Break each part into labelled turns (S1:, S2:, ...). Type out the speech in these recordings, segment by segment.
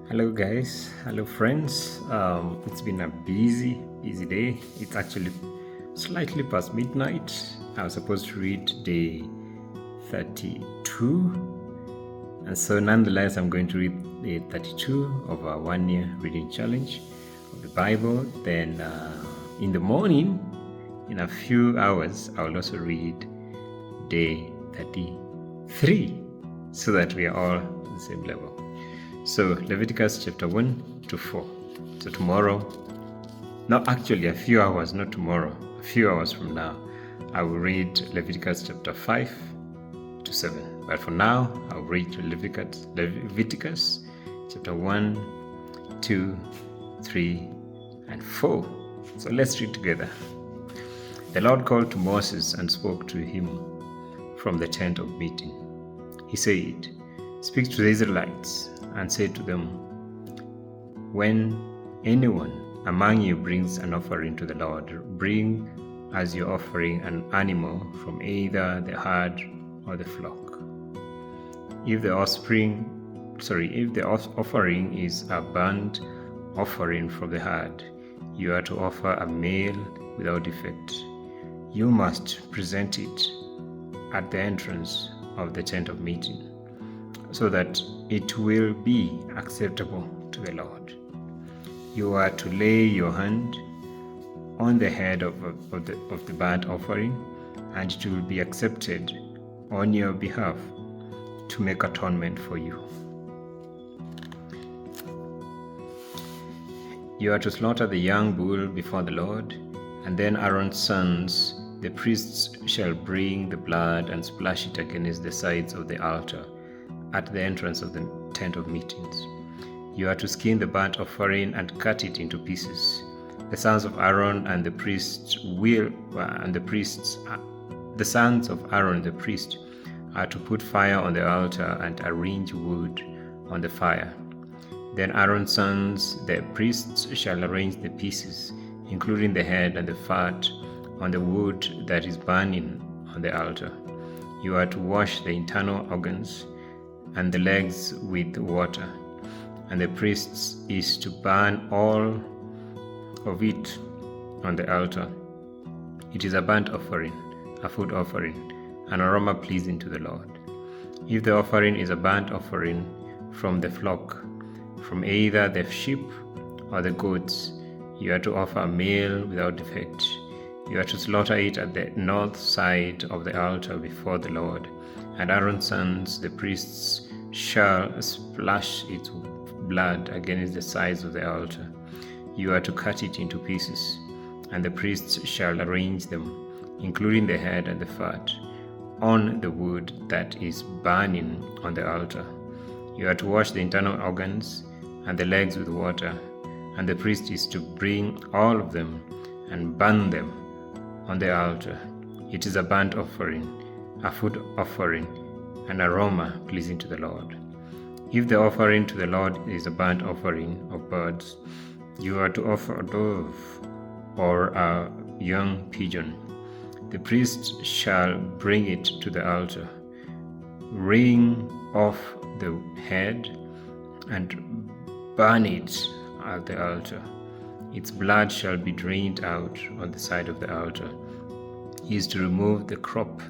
S1: Hello guys, hello friends. It's been a busy day. It's actually slightly past midnight. I was supposed to read day 32, and so nonetheless I'm going to read day 32 of our 1 year reading challenge of the Bible. Then in the morning, in a few hours, I will also read day 33 so that we are all on the same level. So Leviticus chapter 1 to 4. So tomorrow, actually a few hours, not tomorrow, a few hours from now, I will read Leviticus chapter 5 to 7. But for now, I'll read Leviticus chapter 1, 2, 3, and 4. So let's read together. The Lord called to Moses and spoke to him from the tent of meeting. He said, "Speak to the Israelites and say to them, when anyone among you brings an offering to the Lord, bring as your offering an animal from either the herd or the flock. If the offering is a burnt offering from the herd, you are to offer a male without defect. You must present it at the entrance of the tent of meeting, so that it will be acceptable to the Lord. You are to lay your hand on the head of the burnt offering, and it will be accepted on your behalf to make atonement for you. You are to slaughter the young bull before the Lord, and then Aaron's sons, the priests, shall bring the blood and splash it against the sides of the altar at the entrance of the tent of meetings. You are to skin the burnt offering and cut it into pieces. The sons of Aaron and the sons of Aaron the priest are to put fire on the altar and arrange wood on the fire. Then Aaron's sons, the priests, shall arrange the pieces, including the head and the fat, on the wood that is burning on the altar. You are to wash the internal organs and the legs with water, and the priest is to burn all of it on the altar. It is a burnt offering, a food offering, an aroma pleasing to the Lord. If the offering is a burnt offering from the flock, from either the sheep or the goats, you are to offer a male without defect. You are to slaughter it at the north side of the altar before the Lord, and Aaron's sons, the priests, shall splash its blood against the sides of the altar. You are to cut it into pieces, and the priests shall arrange them, including the head and the fat, on the wood that is burning on the altar. You are to wash the internal organs and the legs with water, and the priest is to bring all of them and burn them on the altar. It is a burnt offering, a food offering, an aroma pleasing to the Lord. If the offering to the Lord is a burnt offering of birds, you are to offer a dove or a young pigeon. The priest shall bring it to the altar, wring off the head, and burn it at the altar. Its blood shall be drained out on the side of the altar. He is to remove the crop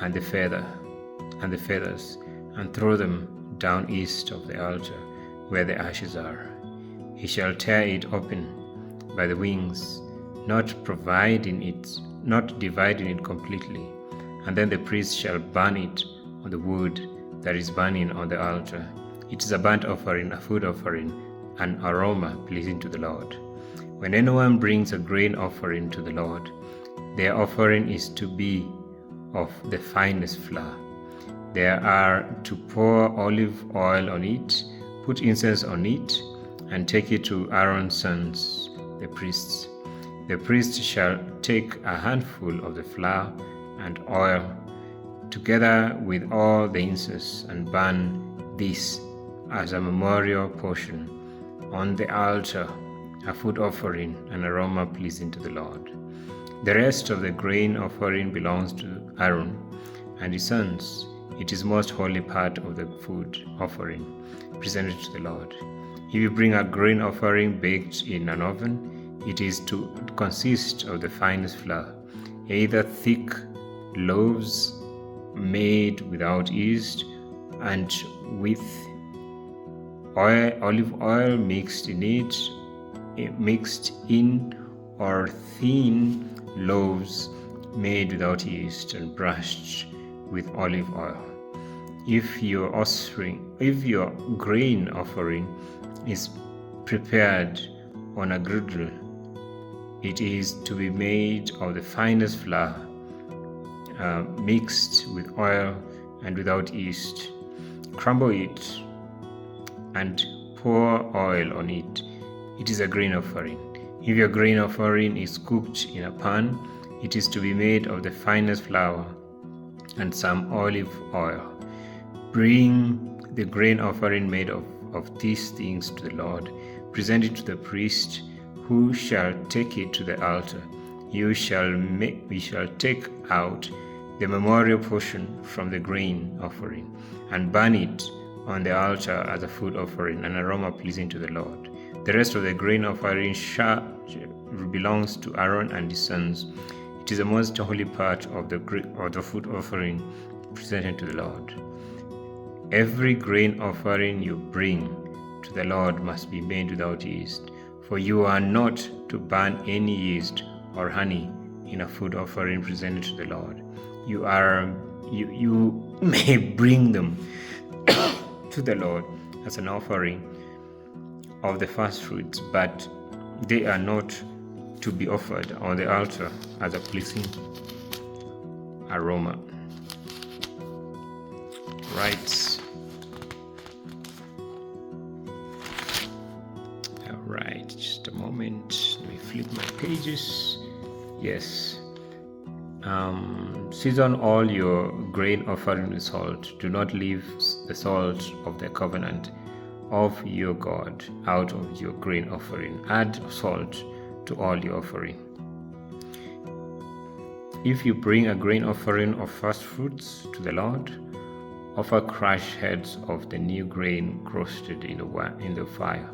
S1: and the feathers, and throw them down east of the altar where the ashes are. He shall tear it open by the wings, not dividing it completely, and then the priest shall burn it on the wood that is burning on the altar. It is a burnt offering, a food offering, an aroma pleasing to the Lord. When anyone brings a grain offering to the Lord, their offering is to be of the finest flour. They are to pour olive oil on it, put incense on it, and take it to Aaron's sons, the priests. The priest shall take a handful of the flour and oil, together with all the incense, and burn this as a memorial portion on the altar, a food offering, an aroma pleasing to the Lord. The rest of the grain offering belongs to Aaron and his sons. It is most holy part of the food offering presented to the Lord. If you bring a grain offering baked in an oven, it is to consist of the finest flour, either thick loaves made without yeast and with olive oil mixed in, or thin loaves made without yeast and brushed with olive oil. If your grain offering is prepared on a griddle, it is to be made of the finest flour, mixed with oil and without yeast. Crumble it and pour oil on it. It is a grain offering. If your grain offering is cooked in a pan, it is to be made of the finest flour and some olive oil. Bring the grain offering made of these things to the Lord. Present it to the priest, who shall take it to the altar. We shall take out the memorial portion from the grain offering and burn it on the altar as a food offering, an aroma pleasing to the Lord. The rest of the grain offering belongs to Aaron and his sons. It is the most holy part of the food offering presented to the Lord. Every grain offering you bring to the Lord must be made without yeast, for you are not to burn any yeast or honey in a food offering presented to the Lord. You may bring them to the Lord as an offering of the first fruits, but they are not to be offered on the altar as a pleasing aroma. Right. Alright, just a moment. Let me flip my pages. Yes. Season all your grain offering with salt. Do not leave the salt of the covenant of your God out of your grain offering. Add salt to all your offering. If you bring a grain offering of first fruits to the Lord, offer crushed heads of the new grain roasted in the fire.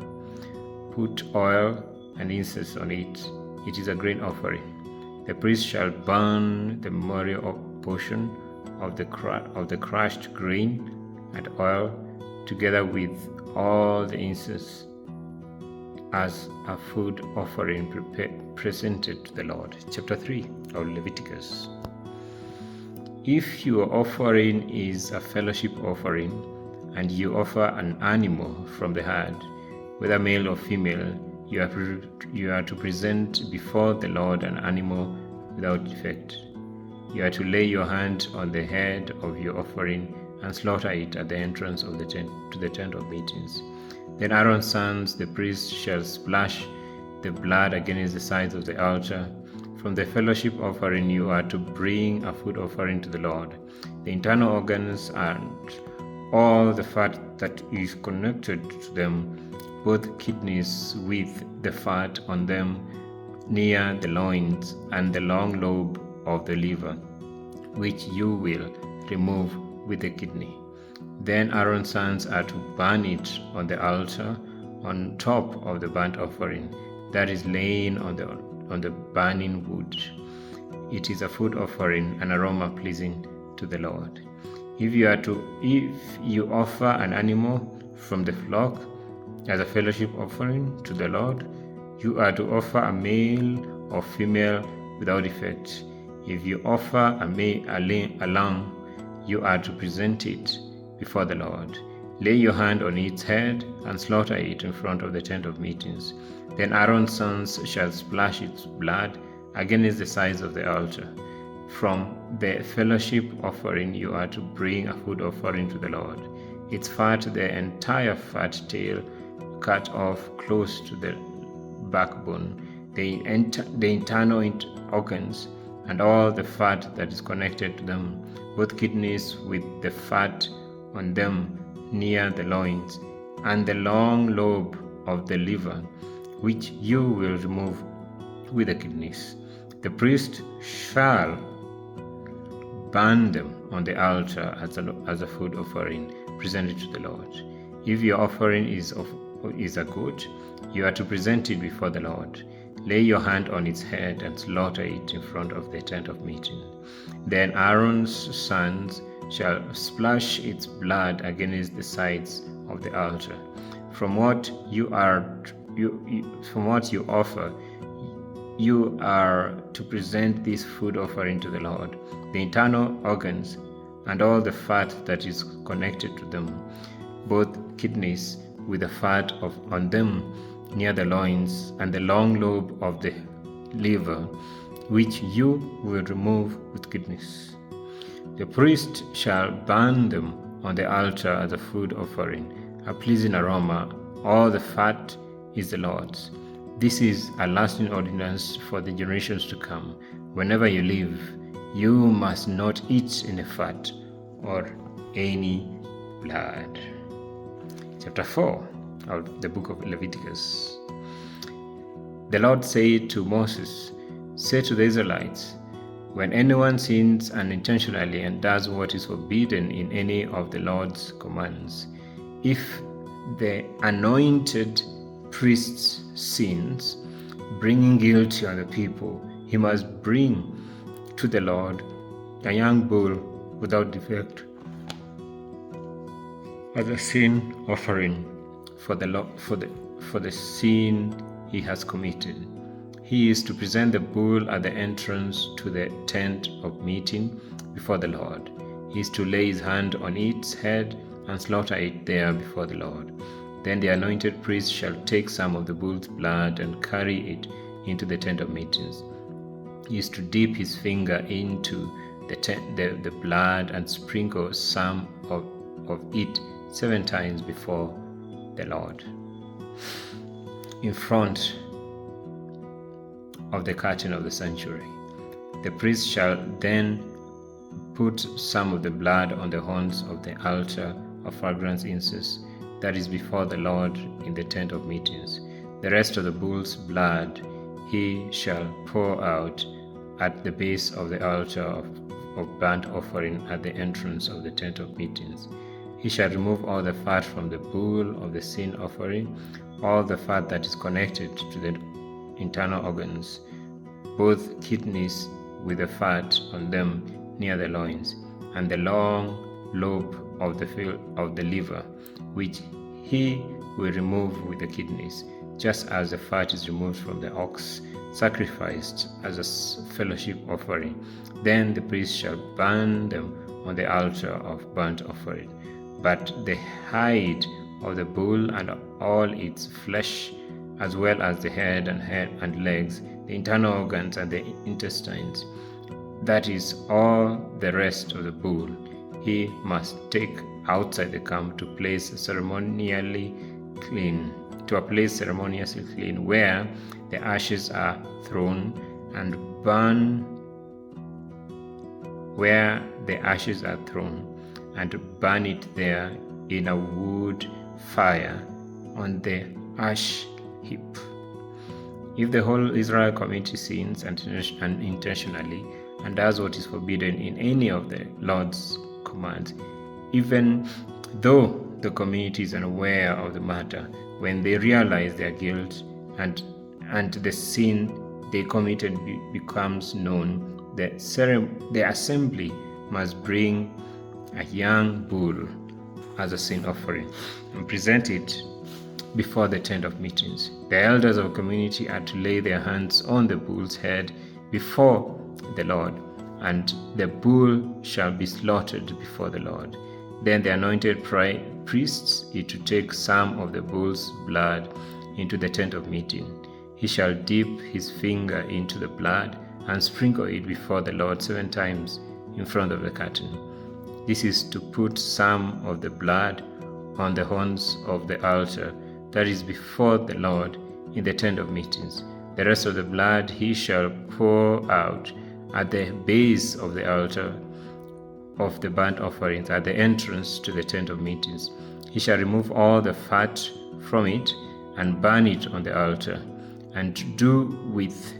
S1: Put oil and incense on it. It is a grain offering. The priest shall burn the memorial portion of the crushed grain and oil together with all the incense as a food offering presented to the Lord. Chapter 3 of Leviticus. If your offering is a fellowship offering, and you offer an animal from the herd, whether male or female, you are to present before the Lord an animal without defect. You are to lay your hand on the head of your offering and slaughter it at the entrance of the tent to the tent of meetings. Then Aaron's sons, the priests, shall splash the blood against the sides of the altar. From the fellowship offering you are to bring a food offering to the Lord. The internal organs and all the fat that is connected to them, both kidneys with the fat on them near the loins, and the long lobe of the liver, which you will remove with the kidney. Then Aaron's sons are to burn it on the altar on top of the burnt offering that is laying on the burning wood. It is a food offering, an aroma pleasing to the Lord. If you offer an animal from the flock as a fellowship offering to the Lord, you are to offer a male or female without defect. If you offer a lamb, you are to present it before the Lord. Lay your hand on its head and slaughter it in front of the tent of meetings. Then Aaron's sons shall splash its blood against the sides of the altar. From the fellowship offering you are to bring a food offering to the Lord. Its fat, the entire fat tail, cut off close to the backbone, the internal organs, and all the fat that is connected to them, both kidneys with the fat on them near the loins, and the long lobe of the liver, which you will remove with the kidneys. The priest shall burn them on the altar as a food offering presented to the Lord. If your offering is of is a goat, you are to present it before the Lord. Lay your hand on its head and slaughter it in front of the tent of meeting. Then Aaron's sons shall splash its blood against the sides of the altar. From what you offer, you are to present this food offering to the Lord: the internal organs and all the fat that is connected to them, both kidneys with the fat on them near the loins, and the long lobe of the liver, which you will remove with kidneys. The priest shall burn them on the altar as a food offering, a pleasing aroma. All the fat is the Lord's. This is a lasting ordinance for the generations to come. Whenever you live, you must not eat any fat or any blood. Chapter 4 of the book of Leviticus. The Lord said to Moses, "Say to the Israelites, when anyone sins unintentionally and does what is forbidden in any of the Lord's commands, if the anointed priest sins, bringing guilt on the people, he must bring to the Lord a young bull without defect as a sin offering for the sin he has committed. He is to present the bull at the entrance to the tent of meeting before the Lord. He is to lay his hand on its head and slaughter it there before the Lord. Then the anointed priest shall take some of the bull's blood and carry it into the tent of meetings. He is to dip his finger into the blood and sprinkle some of it 7 times before the Lord, in front of the curtain of the sanctuary. The priest shall then put some of the blood on the horns of the altar of fragrance incense that is before the Lord in the tent of meetings. The rest of the bull's blood he shall pour out at the base of the altar of burnt offering at the entrance of the tent of meetings. He shall remove all the fat from the bull of the sin offering, all the fat that is connected to the internal organs, both kidneys with the fat on them near the loins, and the long lobe of the liver, which he will remove with the kidneys, just as the fat is removed from the ox sacrificed as a fellowship offering. Then the priest shall burn them on the altar of burnt offering. But the hide of the bull and all its flesh, as well as the head and legs, the internal organs and the intestines, that is all the rest of the bull, he must take outside the camp to a place ceremonially clean, where the ashes are thrown, and burn it there in a wood fire on the ash heap. If the whole Israel community sins unintentionally and does what is forbidden in any of the Lord's commands, even though the community is unaware of the matter, when they realize their guilt and the sin they committed becomes known, the assembly must bring a young bull as a sin offering and present it before the tent of meetings. The elders of the community are to lay their hands on the bull's head before the Lord, and the bull shall be slaughtered before the Lord. Then the anointed priests is to take some of the bull's blood into the tent of meeting. He shall dip his finger into the blood and sprinkle it before the Lord 7 times in front of the curtain. This is to put some of the blood on the horns of the altar that is before the Lord in the tent of meetings. The rest of the blood he shall pour out at the base of the altar of the burnt offerings at the entrance to the tent of meetings. He shall remove all the fat from it and burn it on the altar, and do with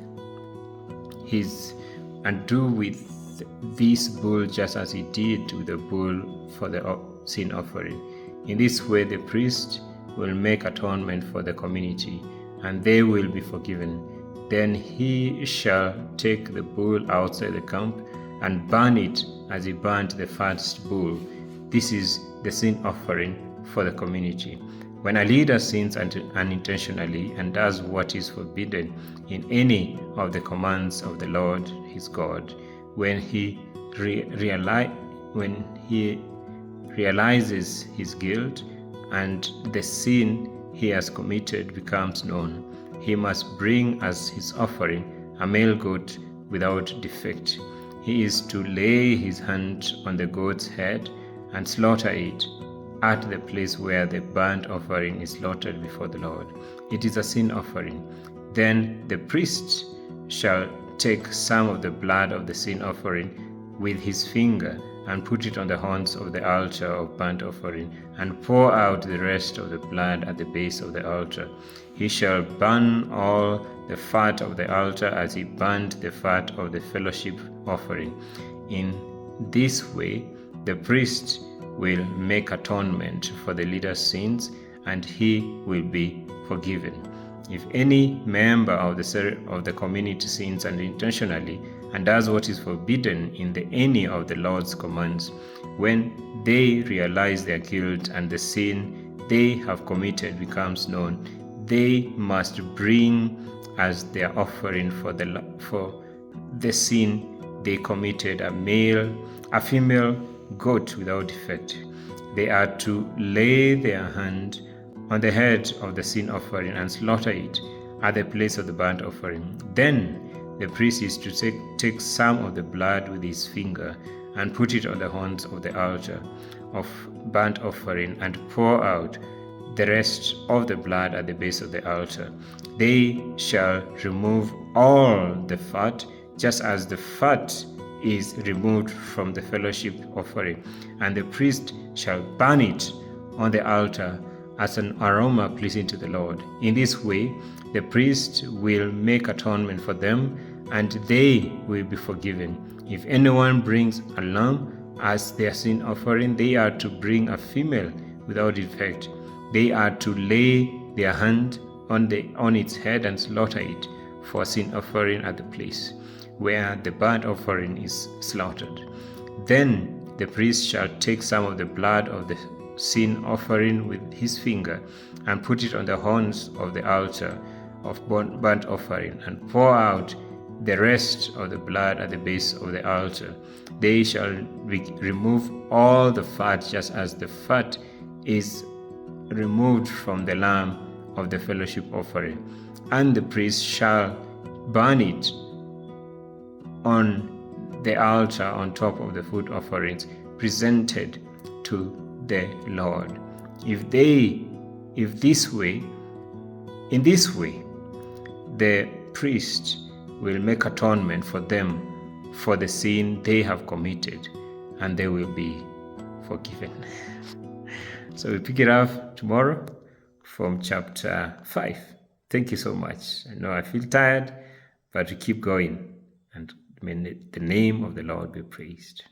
S1: this bull just as he did with the bull for the sin offering. In this way the priest will make atonement for the community, and they will be forgiven. Then he shall take the bull outside the camp and burn it as he burnt the first bull. This is the sin offering for the community. When a leader sins unintentionally and does what is forbidden in any of the commands of the Lord his God, when he realizes his guilt and the sin he has committed becomes known, he must bring as his offering a male goat without defect. He is to lay his hand on the goat's head and slaughter it at the place where the burnt offering is slaughtered before the Lord. It is a sin offering. Then the priest shall take some of the blood of the sin offering with his finger and put it on the horns of the altar of burnt offering, and pour out the rest of the blood at the base of the altar. He shall burn all the fat of the altar as he burned the fat of the fellowship offering. In this way, the priest will make atonement for the leader's sins, and he will be forgiven. If any member of the community sins unintentionally and does what is forbidden in any of the Lord's commands, when they realize their guilt and the sin they have committed becomes known, they must bring as their offering for the sin they committed a female goat without defect. They are to lay their hand on the head of the sin offering and slaughter it at the place of the burnt offering. Then the priest is to take some of the blood with his finger and put it on the horns of the altar of burnt offering and pour out the rest of the blood at the base of the altar. They shall remove all the fat, just as the fat is removed from the fellowship offering, and the priest shall burn it on the altar as an aroma pleasing to the Lord. In this way, the priest will make atonement for them, and they will be forgiven. If anyone brings a lamb as their sin offering, they are to bring a female without defect. They are to lay their hand on its head and slaughter it for sin offering at the place where the burnt offering is slaughtered. Then the priest shall take some of the blood of the sin offering with his finger and put it on the horns of the altar of burnt offering and pour out the rest of the blood at the base of the altar. They shall remove all the fat, just as the fat is removed from the lamb of the fellowship offering, and the priest shall burn it on the altar on top of the food offerings presented to the Lord. In this way, the priest will make atonement for them for the sin they have committed, and they will be forgiven. So we pick it up tomorrow from chapter 5. Thank you so much. I know I feel tired, but we keep going, and may the name of the Lord be praised.